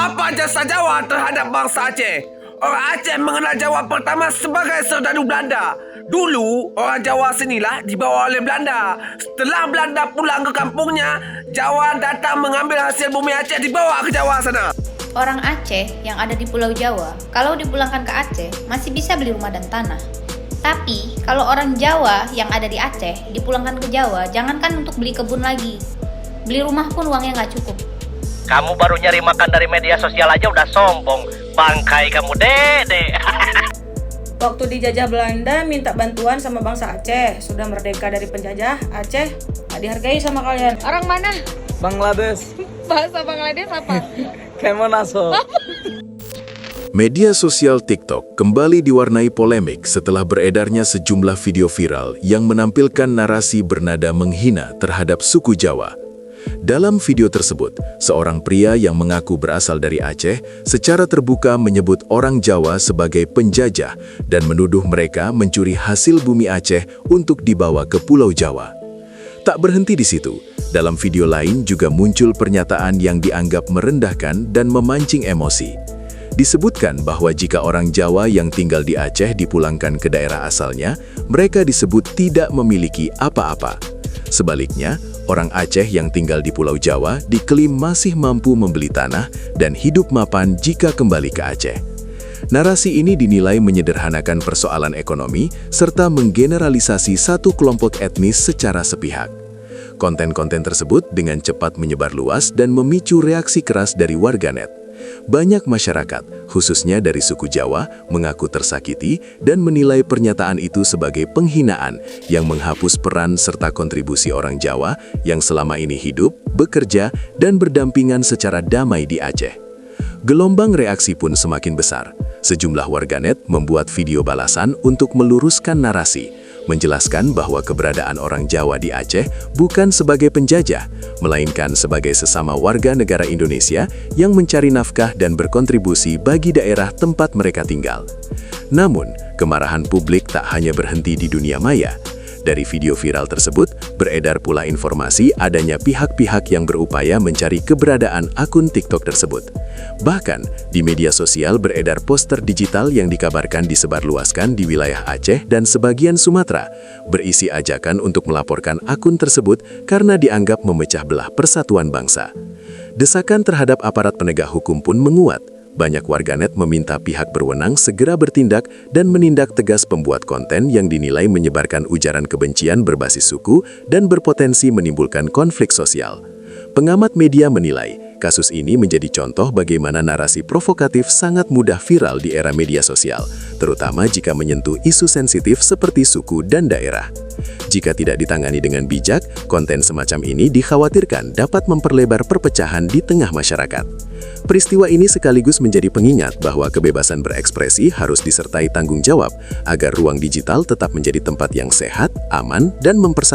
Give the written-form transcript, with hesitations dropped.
Apa jasa Jawa terhadap bangsa Aceh? Orang Aceh mengenal Jawa pertama sebagai serdadu Belanda. Dulu, orang Jawa sinilah dibawa oleh Belanda. Setelah Belanda pulang ke kampungnya, Jawa datang mengambil hasil bumi Aceh dibawa ke Jawa sana. Orang Aceh yang ada di Pulau Jawa, kalau dipulangkan ke Aceh, masih bisa beli rumah dan tanah. Tapi, kalau orang Jawa yang ada di Aceh dipulangkan ke Jawa, jangankan untuk beli kebun lagi. Beli rumah pun uangnya nggak cukup. Kamu baru nyari makan dari media sosial aja udah sombong. Bangkai kamu, Dede. Waktu dijajah Belanda minta bantuan sama bangsa Aceh. Sudah merdeka dari penjajah, Aceh gak dihargai sama kalian. Orang mana? Bangladesh. Bahasa Bangladesh apa? Kemonaso. Media sosial TikTok kembali diwarnai polemik setelah beredarnya sejumlah video viral yang menampilkan narasi bernada menghina terhadap suku Jawa. Dalam video tersebut, seorang pria yang mengaku berasal dari Aceh secara terbuka menyebut orang Jawa sebagai penjajah dan menuduh mereka mencuri hasil bumi Aceh untuk dibawa ke Pulau Jawa. Tak berhenti di situ, dalam video lain juga muncul pernyataan yang dianggap merendahkan dan memancing emosi. Disebutkan bahwa jika orang Jawa yang tinggal di Aceh dipulangkan ke daerah asalnya, mereka disebut tidak memiliki apa-apa. Sebaliknya, orang Aceh yang tinggal di Pulau Jawa diklaim masih mampu membeli tanah dan hidup mapan jika kembali ke Aceh. Narasi ini dinilai menyederhanakan persoalan ekonomi serta menggeneralisasi satu kelompok etnis secara sepihak. Konten-konten tersebut dengan cepat menyebar luas dan memicu reaksi keras dari warganet. Banyak masyarakat, khususnya dari suku Jawa, mengaku tersakiti dan menilai pernyataan itu sebagai penghinaan yang menghapus peran serta kontribusi orang Jawa yang selama ini hidup, bekerja, dan berdampingan secara damai di Aceh. Gelombang reaksi pun semakin besar. Sejumlah warganet membuat video balasan untuk meluruskan narasi, menjelaskan bahwa keberadaan orang Jawa di Aceh bukan sebagai penjajah, melainkan sebagai sesama warga negara Indonesia yang mencari nafkah dan berkontribusi bagi daerah tempat mereka tinggal. Namun, kemarahan publik tak hanya berhenti di dunia maya. Dari video viral tersebut, beredar pula informasi adanya pihak-pihak yang berupaya mencari keberadaan akun TikTok tersebut. Bahkan, di media sosial beredar poster digital yang dikabarkan disebarluaskan di wilayah Aceh dan sebagian Sumatera, berisi ajakan untuk melaporkan akun tersebut karena dianggap memecah belah persatuan bangsa. Desakan terhadap aparat penegak hukum pun menguat. Banyak warganet meminta pihak berwenang segera bertindak dan menindak tegas pembuat konten yang dinilai menyebarkan ujaran kebencian berbasis suku dan berpotensi menimbulkan konflik sosial. Pengamat media menilai, kasus ini menjadi contoh bagaimana narasi provokatif sangat mudah viral di era media sosial, terutama jika menyentuh isu sensitif seperti suku dan daerah. Jika tidak ditangani dengan bijak, konten semacam ini dikhawatirkan dapat memperlebar perpecahan di tengah masyarakat. Peristiwa ini sekaligus menjadi pengingat bahwa kebebasan berekspresi harus disertai tanggung jawab agar ruang digital tetap menjadi tempat yang sehat, aman, dan mempersatukan